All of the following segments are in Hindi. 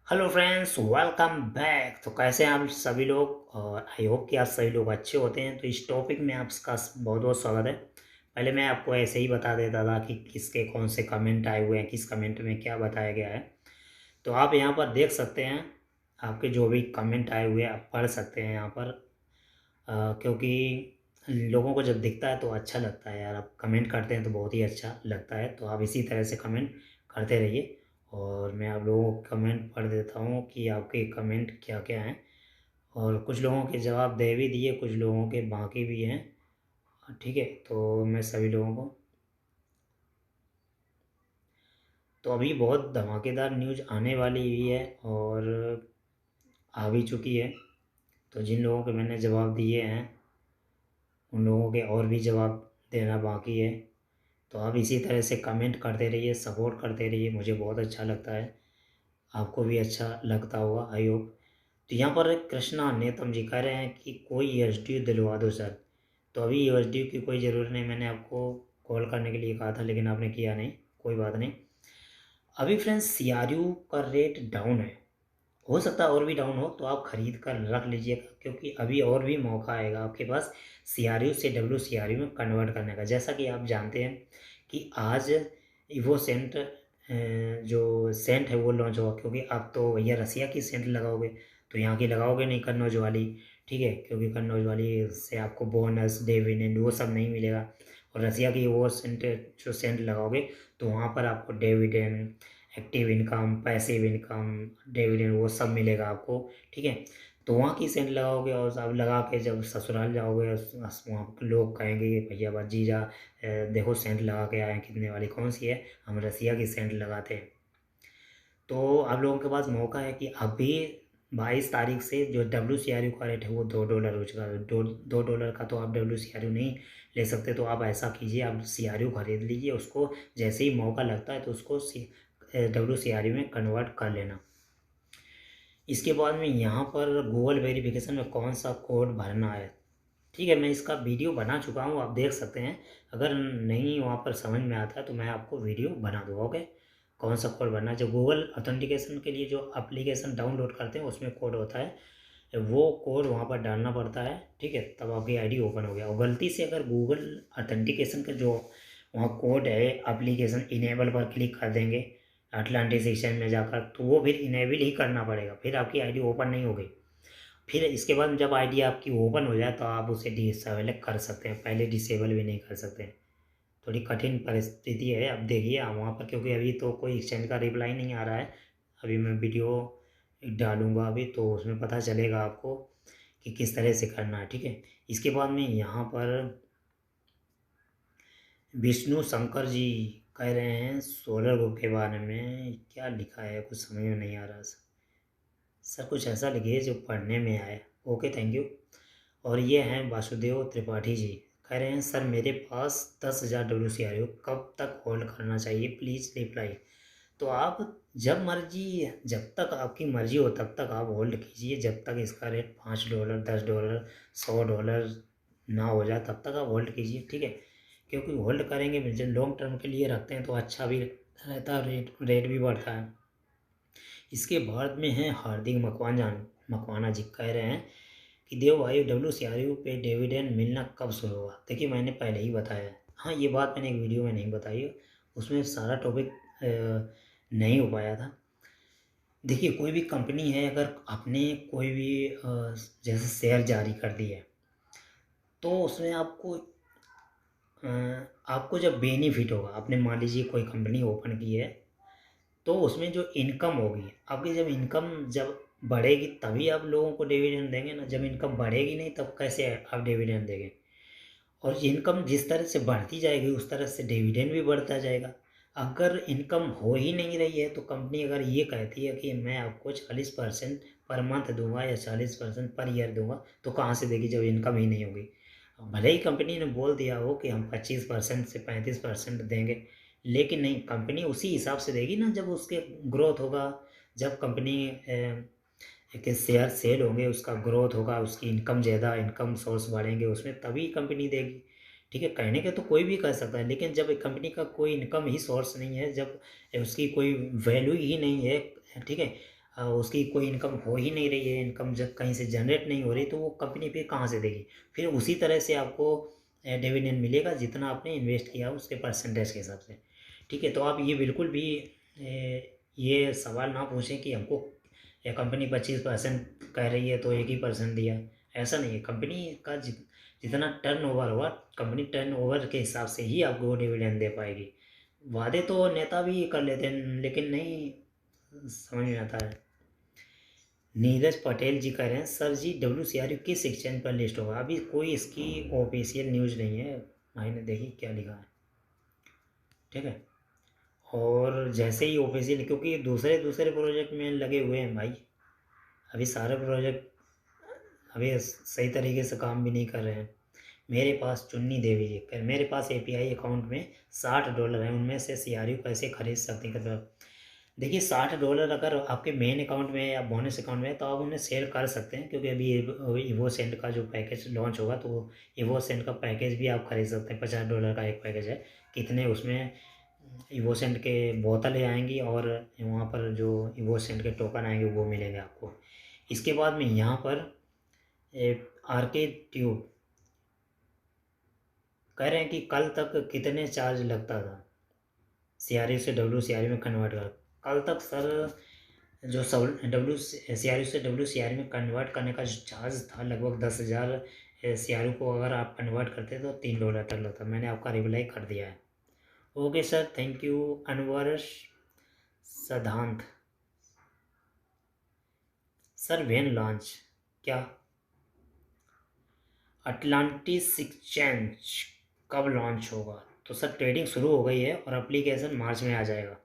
Hello friends, welcome back. तो कैसे हैं आप सभी लोग? और आई होप कि आप सभी लोग अच्छे होते हैं। तो इस टॉपिक में आपका बहुत बहुत स्वागत है। पहले मैं आपको ऐसे ही बता देता था कि किसके कौन से कमेंट आए हुए हैं, किस कमेंट में क्या बताया गया है। तो आप यहाँ पर देख सकते हैं, आपके जो भी कमेंट आए हुए हैं आप पढ़ सकते हैं यहाँ पर। क्योंकि लोगों को जब दिखता है तो अच्छा लगता है यार। आप कमेंट करते हैं तो बहुत ही अच्छा लगता है। तो आप इसी तरह से कमेंट करते रहिए और मैं आप लोगों को कमेंट पढ़ देता हूँ कि आपके कमेंट क्या क्या हैं। और कुछ लोगों के जवाब दे भी दिए, कुछ लोगों के बाकी भी हैं। ठीक है, तो मैं सभी लोगों को, तो अभी बहुत धमाकेदार न्यूज़ आने वाली हुई है और आ भी चुकी है। तो जिन लोगों के मैंने जवाब दिए हैं उन लोगों के और भी जवाब देना बाकी है। तो आप इसी तरह से कमेंट करते रहिए, सपोर्ट करते रहिए, मुझे बहुत अच्छा लगता है। आपको भी अच्छा लगता होगा, आई होप। तो यहाँ पर कृष्णा नेतम जी कह रहे हैं कि कोई एच दिलवा दो सर। तो अभी एच की कोई ज़रूरत नहीं, मैंने आपको कॉल करने के लिए कहा था लेकिन आपने किया नहीं। कोई बात नहीं। अभी फ्रेंड्स सी का रेट डाउन है। हो सकता है और भी डाउन हो, तो आप खरीद कर रख लीजिएगा क्योंकि अभी और भी मौका आएगा आपके पास से में कन्वर्ट करने का। जैसा कि आप जानते हैं कि आज इवो सेंट जो सेंट है वो लॉन्च होगा। क्योंकि आप तो भैया रसिया की सेंट लगाओगे, तो यहाँ की लगाओगे नहीं, कन्नौज वाली। ठीक है, क्योंकि कन्नौज वाली से आपको बोनस डिविडेंड वो सब नहीं मिलेगा। और रसिया की वो सेंट, जो सेंट लगाओगे तो वहाँ पर आपको dividend, active income, passive income, dividend वो सब मिलेगा आपको। ठीक है, तो वहाँ की सेंट लगाओगे और अब लगा के जब ससुराल जाओगे वहाँ के लोग कहेंगे कि भैया बा जीजा देखो सेंट लगा के आए हैं, कितने वाली कौन सी है, हम रसिया की सेंट लगाते हैं। तो आप लोगों के पास मौका है कि अभी 22 तारीख से जो WCRU का रेट है वो $2 हो चुका है। दो डॉलर का तो आप WCRU नहीं ले सकते। तो आप ऐसा कीजिए, आप CRU खरीद लीजिए, उसको जैसे ही मौका लगता है तो उसको WCRU में कन्वर्ट कर लेना। इसके बाद में यहाँ पर गूगल वेरिफिकेशन में कौन सा कोड भरना है। ठीक है, मैं इसका वीडियो बना चुका हूँ, आप देख सकते हैं। अगर नहीं वहाँ पर समझ में आता है तो मैं आपको वीडियो बना दूँगा। ओके, कौन सा कोड भरना है। जो गूगल ऑथेंटिकेशन के लिए जो एप्लीकेशन डाउनलोड करते हैं उसमें कोड होता है, वो कोड वहाँ पर डालना पड़ता है। ठीक है, तब आपकी आईडी ओपन हो गया। और गलती से अगर गूगल ऑथेंटिकेशन का जो वहाँ कोड है, एप्लीकेशन इनेबल पर क्लिक कर देंगे अटलांटिक में जाकर, तो वो फिर इनेबल ही करना पड़ेगा, फिर आपकी आईडी ओपन नहीं होगी। फिर इसके बाद जब आईडी आपकी ओपन हो जाए तो आप उसे डिसेबल कर सकते हैं, पहले डिसेबल भी नहीं कर सकते। थोड़ी कठिन परिस्थिति है। अब देखिए आप वहाँ पर, क्योंकि अभी तो कोई एक्सचेंज का रिप्लाई नहीं आ रहा है। अभी मैं वीडियो डालूंगा अभी तो उसमें पता चलेगा आपको कि किस तरह से करना है। ठीक है, इसके बाद में यहाँ पर विष्णु शंकर जी कह रहे हैं सोलर ग्रुप के बारे में। क्या लिखा है कुछ समझ में नहीं आ रहा सर, कुछ ऐसा लिखिए जो पढ़ने में आए। Okay, thank you. और ये हैं वासुदेव त्रिपाठी जी, कह रहे हैं सर मेरे पास 10,000 WCRU कब तक होल्ड करना चाहिए, प्लीज़ रिप्लाई। तो आप जब मर्जी, जब तक आपकी मर्जी हो तब तक आप होल्ड कीजिए, जब तक इसका रेट $5, $10, $100 ना हो जाए तब तक आप होल्ड कीजिए। ठीक है, क्योंकि होल्ड करेंगे जब लॉन्ग टर्म के लिए रखते हैं तो अच्छा भी रहता है, रेट भी बढ़ता है। इसके बाद में है हार्दिक मकवाना जी कह रहे हैं कि देव भाई WCRU पे डिविडेंड मिलना कब शुरू होगा। देखिए मैंने पहले ही बताया है। हाँ, ये बात मैंने एक वीडियो में नहीं बताई है, उसमें सारा टॉपिक नहीं हो पाया था। देखिए कोई भी कंपनी है, अगर आपने कोई भी जैसे शेयर जारी कर दी है तो उसमें अ, आपको जब बेनिफिट होगा, आपने मान लीजिए कोई कंपनी ओपन की है तो उसमें जो इनकम होगी आपकी, जब इनकम जब बढ़ेगी तभी आप लोगों को डिविडेंड देंगे ना। जब इनकम बढ़ेगी नहीं तब कैसे आप डिविडेंड देंगे। और इनकम जिस तरह से बढ़ती जाएगी उस तरह से डिविडेंड भी बढ़ता जाएगा। अगर इनकम हो ही नहीं रही है तो कंपनी अगर ये कहती है कि मैं आपको 40% पर मंथ दूंगा या 40% पर ईयर दूंगा, तो कहाँ से देगी जब इनकम ही नहीं होगी। भले ही कंपनी ने बोल दिया हो कि हम 25% से 35% देंगे, लेकिन नहीं, कंपनी उसी हिसाब से देगी ना जब उसके ग्रोथ होगा। जब कंपनी के शेयर सेल होंगे, उसका ग्रोथ होगा, उसकी इनकम ज़्यादा, इनकम सोर्स बढ़ेंगे उसमें, तभी कंपनी देगी। ठीक है, कहने के तो कोई भी कह सकता है, लेकिन जब एक कंपनी का कोई इनकम ही सोर्स नहीं है, जब उसकी कोई वैल्यू ही नहीं है, ठीक है, उसकी कोई इनकम हो ही नहीं रही है, इनकम जब कहीं से जनरेट नहीं हो रही, तो वो कंपनी फिर कहाँ से देगी? फिर उसी तरह से आपको डिविडेंड मिलेगा जितना आपने इन्वेस्ट किया उसके परसेंटेज के हिसाब से। ठीक है, तो आप ये बिल्कुल भी ये सवाल ना पूछें कि हमको या कंपनी 25% कह रही है तो 1 ही % दिया। ऐसा नहीं है, कंपनी का जितना टर्नओवर होगा, कंपनी टर्नओवर के हिसाब से ही आपको डिविडेंड दे पाएगी। वादे तो नेता भी कर लेते हैं, लेकिन नहीं समझ में आता है। नीरज पटेल जी कह रहे हैं, सर जी WCRU किस एक्सचेंज पर लिस्ट होगा? अभी कोई इसकी ऑफिशियल न्यूज़ नहीं है, भाई ने देखी क्या लिखा है। ठीक है, और जैसे ही ऑफिशियल, क्योंकि दूसरे दूसरे प्रोजेक्ट में लगे हुए हैं भाई, अभी सारे प्रोजेक्ट अभी सही तरीके से काम भी नहीं कर रहे हैं। मेरे पास चुन्नी देवी जी कर, मेरे पास API अकाउंट में $60 है, उनमें से CRU कैसे खरीद सकते हैं? देखिए, $60 अगर आपके मेन अकाउंट में या बोनस अकाउंट में है तो आप उन्हें सेल कर सकते हैं, क्योंकि अभी इवोसेंट का जो पैकेज लॉन्च होगा तो इवोसेंट का पैकेज भी आप खरीद सकते हैं। $50 का एक पैकेज है। कितने उसमें इवोसेंट के बोतलें आएंगी और वहाँ पर जो इवोसेंट के टोकन आएंगे वो मिलेंगे आपको। इसके बाद में यहाँ पर RK ट्यूब कह रहे हैं कि कल तक कितने चार्ज लगता था CRU से WCRU में कन्वर्ट कर? कल तक सर जो CRU से WCRU में कन्वर्ट करने का जो चार्ज था लगभग 10,000 CRU को अगर आप कन्वर्ट करते तो $3 तक लगता। मैंने आपका रिप्लाई कर दिया है। Okay sir, thank you. Anwar सदांत सर, वेन लॉन्च क्या? अटलांटिस एक्सचेंज कब लॉन्च होगा? तो सर ट्रेडिंग शुरू हो गई है और एप्लीकेशन मार्च में आ जाएगा।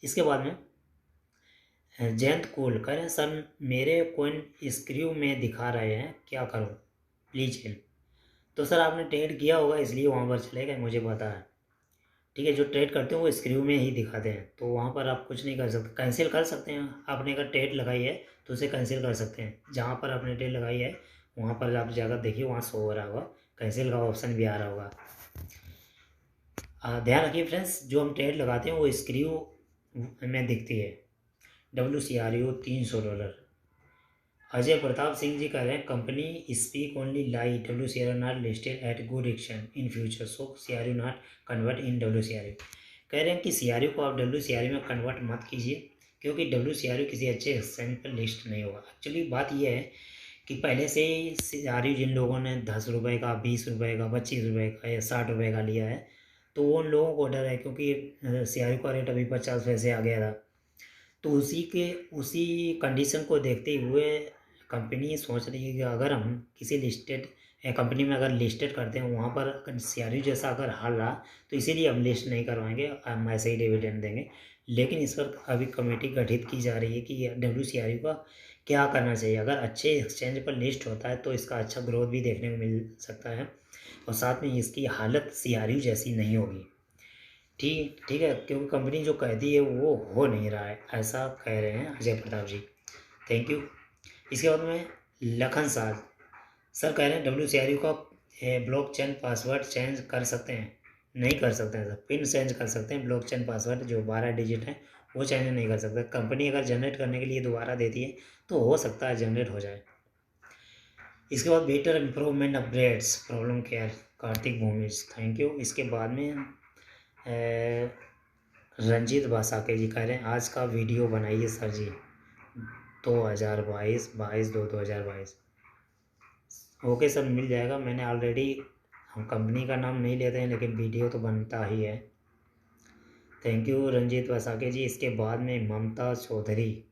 इसके बाद में जयंत कूल कह रहे हैं, सर मेरे कोइन स्क्रू में दिखा रहे हैं, क्या करूं? Please help. तो सर आपने ट्रेड किया होगा इसलिए वहाँ पर चले गए, मुझे पता है। ठीक है, जो ट्रेड करते हैं वो स्क्रू में ही दिखाते हैं, तो वहाँ पर आप कुछ नहीं कर सकते। कैंसिल कर सकते हैं, आपने अगर ट्रेड लगाई है तो उसे कैंसिल कर सकते हैं। जहाँ पर आपने ट्रेड लगाई है वहाँ पर आप जाकर देखिए, वहाँ शो हो रहा होगा, कैंसिल का ऑप्शन भी आ रहा होगा। ध्यान रखिए फ्रेंड्स, जो हम ट्रेड लगाते हैं वो स्क्रू में दिखती है। WCRU $300। अजय प्रताप सिंह जी कह रहे हैं, company speak only lie, WCRU not listed at good action in future, so CRU not convert in WCRU। कह रहे हैं कि CRU को आप WCRU में कन्वर्ट मत कीजिए, क्योंकि WCRU किसी अच्छे एक्सचेंज पर लिस्ट नहीं होगा। एक्चुअली बात यह है कि पहले से ही CRU जिन लोगों ने ₹10 का, ₹20 का, ₹25 का या ₹60 का लिया है, तो उन लोगों को डर है, क्योंकि CRU का रेट अभी 50 पैसे आ गया था। तो उसी कंडीशन को देखते हुए कंपनी सोच रही है कि अगर हम किसी लिस्टेड कंपनी में अगर लिस्टेड करते हैं, वहाँ पर CRU जैसा अगर हाल रहा तो इसीलिए हम लिस्ट नहीं करवाएंगे, हम ऐसे ही डिविडेंड देंगे। लेकिन इस पर अभी कमेटी गठित की जा रही है कि WCRU का क्या करना चाहिए। अगर अच्छे एक्सचेंज पर लिस्ट होता है तो इसका अच्छा ग्रोथ भी देखने को मिल सकता है, और साथ में इसकी हालत CRU जैसी नहीं होगी। ठीक ठीक है, क्योंकि कंपनी जो कहती है वो हो नहीं रहा है, ऐसा कह रहे हैं अजय प्रताप जी। Thank you. इसके बाद में लखन साज सर कह रहे हैं, WCRU का ब्लॉकचेन पासवर्ड चेंज कर सकते हैं? नहीं कर सकते हैं सर, पिन चेंज कर सकते हैं, ब्लॉकचेन पासवर्ड जो 12 डिजिट है वो चेंज नहीं कर सकते। कंपनी अगर जनरेट करने के लिए दोबारा देती है तो हो सकता है जनरेट हो जाए। इसके बाद better improvement upgrades problem care Kartik Bhumij, thank you. इसके बाद में रंजीत बासाके जी कह रहे हैं, आज का वीडियो बनाइए सर जी, 2022 ओके सर, मिल जाएगा। मैंने ऑलरेडी, हम कंपनी का नाम नहीं लेते हैं लेकिन वीडियो तो बनता ही है। थैंक यू रंजीत बासाके जी। इसके बाद में ममता चौधरी,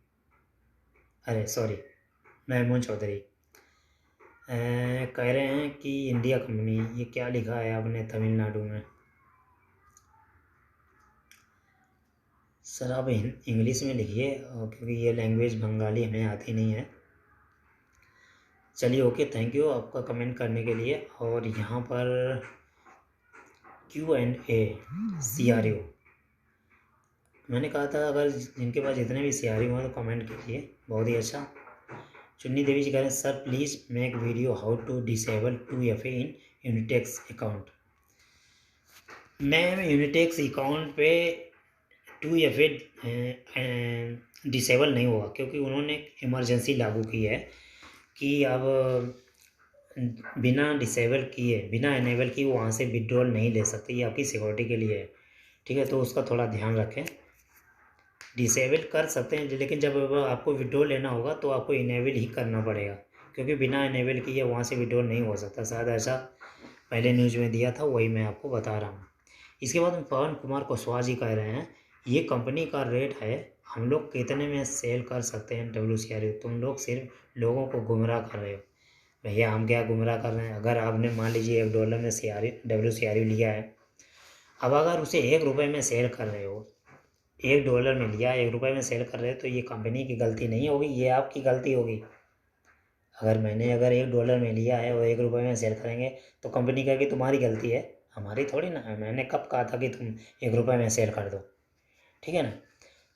अरे सॉरी, महमूद चौधरी कह रहे हैं कि इंडिया कंपनी, ये क्या लिखा है आपने तमिलनाडु में? सर आप इंग्लिश में लिखिए, क्योंकि ये लैंग्वेज बंगाली हमें आती नहीं है। चलिए ओके, थैंक यू आपका कमेंट करने के लिए। और यहाँ पर Q&A CRU, मैंने कहा था अगर जिनके पास जितने भी CRU हैं तो कमेंट कीजिए, बहुत ही अच्छा। चुन्नी देवी जी कह रहे हैं, sir please make video how to disable 2FA in Unitex account. मैं यूनिटेक्स अकाउंट पे 2FA डिसेबल नहीं होगा, क्योंकि उन्होंने इमरजेंसी लागू की है कि अब बिना डिसेबल किए, बिना इनेबल किए वहाँ से विड्रॉल नहीं ले सकते। ये आपकी सिक्योरिटी के लिए है, ठीक है। तो उसका थोड़ा ध्यान रखें। डिसेबल कर सकते हैं, लेकिन जब आपको विड्रॉल लेना होगा तो आपको इनेबल ही करना पड़ेगा, क्योंकि बिना इनेबल किए वहाँ से विड्रॉल नहीं हो सकता। शायद ऐसा पहले न्यूज़ में दिया था, वही मैं आपको बता रहा हूँ। इसके बाद में पवन कुमार कुशवाहा जी कह रहे हैं, ये कंपनी का रेट है, हम लोग कितने में सेल कर सकते हैं WCRU? तुम लोग सिर्फ लोगों को गुमराह कर रहे हो। भैया हम क्या गुमराह कर रहे हैं? अगर आपने मान लीजिए $1 में WCRU लिया है, अब अगर उसे ₹1 में सेल कर रहे हो, $1 में लिया, ₹1 में सेल कर रहे हो, तो ये कंपनी की गलती नहीं होगी, ये आपकी गलती होगी। अगर $1 में लिया है और ₹1 में सेल करेंगे तो कंपनी कहेगी तुम्हारी गलती है, हमारी थोड़ी ना है। मैंने कब कहा था कि तुम ₹1 में सेल कर दो, ठीक है ना।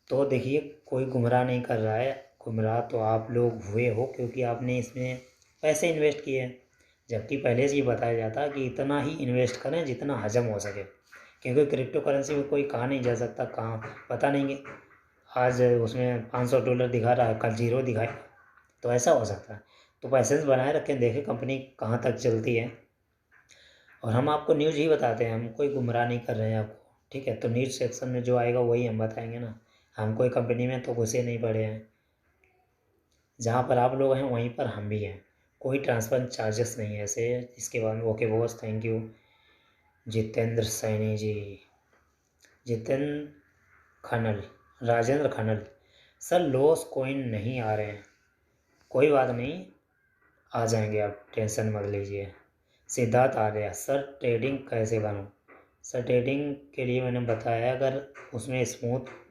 तो देखिए, कोई गुमराह नहीं कर रहा है। गुमराह तो आप लोग हुए हो, क्योंकि आपने इसमें पैसे इन्वेस्ट किए हैं, जबकि पहले से ये बताया जाता कि इतना ही इन्वेस्ट करें जितना हजम हो सके, क्योंकि क्रिप्टो करेंसी में कोई कहा नहीं जा सकता, कहाँ पता नहीं कि आज उसमें $500 दिखा रहा है, कल जीरो दिखाएगा, तो ऐसा हो सकता है। तो पैसेंस बनाए रखें, देखें कंपनी कहाँ तक चलती है, और हम आपको न्यूज़ ही बताते हैं, हम कोई गुमराह नहीं कर रहे हैं आपको, ठीक है। तो न्यूज़ सेक्शन में जो आएगा वही हम बताएंगे ना, हम कोई कंपनी में तो घुसे नहीं पड़े हैं। जहाँ पर आप लोग हैं वहीं पर हम भी हैं, कोई ट्रांसफ़र चार्जेस नहीं है ऐसे। इसके बाद okay boss, thank you. Jitendra Saini ji, Jitendra Khanal, Rajendra Khanal, sir loss coin नहीं आ रहे हैं। कोई बात नहीं, आ जाएंगे, आप टेंशन मत लीजिए। सिद्धार्थ आ गया, सर ट्रेडिंग कैसे करूँ? सर ट्रेडिंग के लिए मैंने बताया, अगर उसमें स्मूथ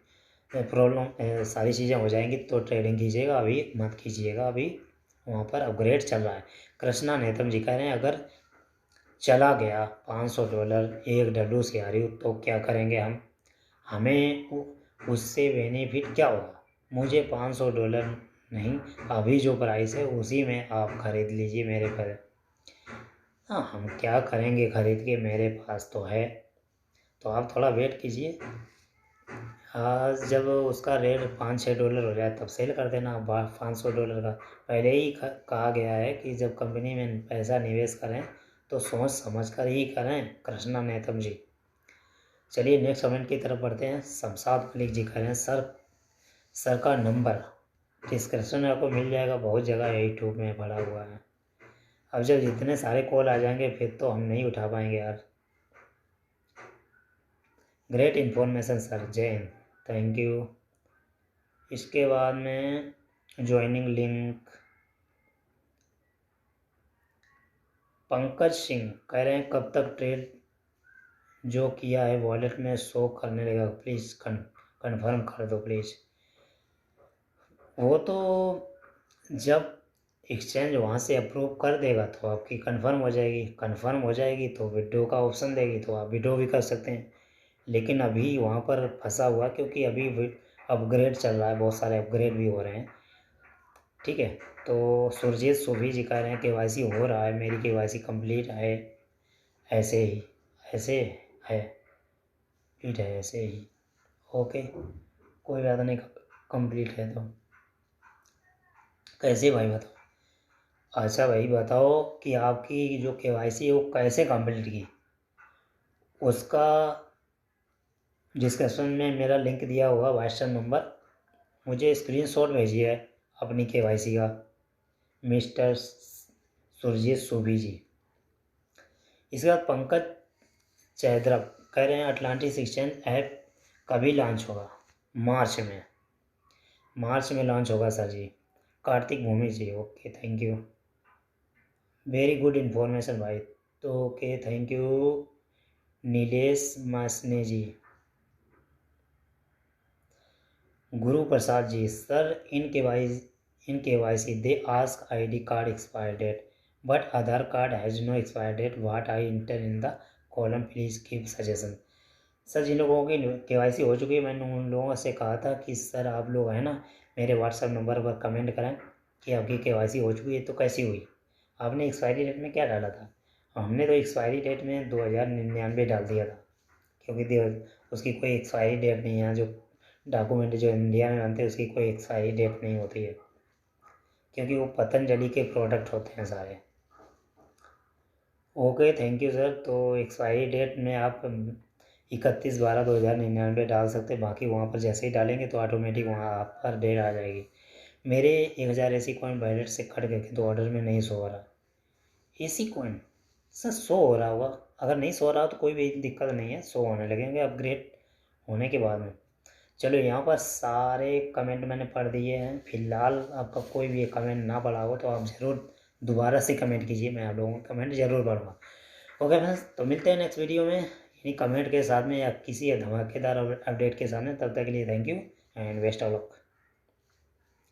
प्रॉब्लम सारी चीज़ें हो जाएंगी तो ट्रेडिंग कीजिएगा, अभी मत कीजिएगा, अभी वहाँ पर अपग्रेड चल रहा है। कृष्णा नेतम जी कह रहे हैं, अगर चला गया $500 एक WCRU तो क्या करेंगे हम? हमें उससे बेनिफिट क्या होगा? मुझे $500 नहीं, अभी जो प्राइस है उसी में आप ख़रीद लीजिए मेरे पर। हाँ, हम क्या करेंगे ख़रीद के, मेरे पास तो है। तो आप थोड़ा वेट कीजिए, आज जब उसका रेट $5-6 हो जाए तब सेल कर देना। $500 का पहले ही कहा गया है कि जब कंपनी में पैसा निवेश करें तो सोच समझ कर ही करें। कृष्णा नेतम जी, चलिए नेक्स्ट कमेंट की तरफ बढ़ते हैं। शमशाद मलिक जी कह रहे हैं, सर का नंबर डिस्क्रिप्शन में आपको मिल जाएगा, बहुत जगह यूट्यूब में पड़ा हुआ है। अब जब जितने सारे कॉल आ जाएंगे फिर तो हम नहीं उठा पाएंगे यार। ग्रेट इन्फॉर्मेशन सर, जय हिंद, थैंक यू। इसके बाद में ज्वाइनिंग लिंक, पंकज सिंह कह रहे हैं, कब तक ट्रेड जो किया है वॉलेट में शो करने लगेगा? प्लीज़ कन्फर्म कर दो प्लीज़। वो तो जब एक्सचेंज वहाँ से अप्रूव कर देगा तो आपकी कंफर्म हो जाएगी, कंफर्म हो जाएगी तो विड्रॉ का ऑप्शन देगी, तो आप विड्रॉ भी कर सकते हैं। लेकिन अभी वहाँ पर फंसा हुआ, क्योंकि अभी अपग्रेड चल रहा है, बहुत सारे अपग्रेड भी हो रहे हैं, ठीक है। तो सुरजीत सोभी जी कह रहे हैं KYC हो रहा है, मेरी KYC कंप्लीट है, ऐसे ही ऐसे है, कंप्लीट है ऐसे ही, ओके कोई बात नहीं, कंप्लीट है तो कैसे भाई बताओ। अच्छा भाई बताओ कि आपकी जो KYC है वो कैसे कंप्लीट की, उसका डिस्क्रिप्शन में मेरा लिंक दिया हुआ, व्हाट्सएप नंबर, मुझे स्क्रीनशॉट भेजिए अपनी KYC का, मिस्टर सुरजीत सोभी जी। इसके बाद पंकज चैद्रा कह रहे हैं, अटलांटिस एक्सचेंज ऐप कभी लॉन्च होगा? मार्च में लॉन्च होगा sir ji. Kartik Bhumi ji, okay thank you, very good information भाई, तो okay thank you. Nilesh Masne ji, Guru Prasad ji, sir in KYC they ask ID card expire date but Aadhaar card has no expire date, what I enter in the column, please give suggestion. Sir जिन लोगों की KYC हो चुकी है, मैंने उन लोगों से कहा था कि सर आप लोग हैं ना, मेरे व्हाट्सएप नंबर पर कमेंट करें कि आपकी KYC हो चुकी है तो कैसी हुई। आपने एक्सपायरी डेट में क्या डाला था? हमने तो एक्सपायरी डेट में 2099 डाल दिया था, क्योंकि उसकी कोई एक्सपायरी डेट नहीं है। जो डॉक्यूमेंट जो इंडिया में बनते हैं उसकी कोई एक्सपायरी डेट नहीं होती है, क्योंकि वो पतंजलि के प्रोडक्ट होते हैं सारे। Okay, thank you sir. तो एक्सपायरी डेट में आप 31/12/2099 डाल सकते हैं। बाकी वहाँ पर जैसे ही डालेंगे तो ऑटोमेटिक वहाँ आप पर डेट आ जाएगी। मेरे 1000 एसी कॉइन वॉलेट से कट गए तो ऑर्डर में नहीं शो हो रहा। एसी कॉइन सर शो हो रहा होगा, अगर नहीं शो हो रहा हो तो कोई भी दिक्कत नहीं है, शो होने लगेंगे अपग्रेड होने के बाद में। चलो, यहाँ पर सारे कमेंट मैंने पढ़ दिए हैं। फिलहाल आपका कोई भी कमेंट ना पढ़ा हो तो आप ज़रूर दोबारा से कमेंट कीजिए, मैं आप लोगों का कमेंट ज़रूर पढ़ूँगा। ओके फ्रेंड्स, तो मिलते हैं नेक्स्ट वीडियो में इन्हीं कमेंट के साथ में या किसी धमाकेदार अपडेट के साथ में। तब तक के लिए thank you and best of luck.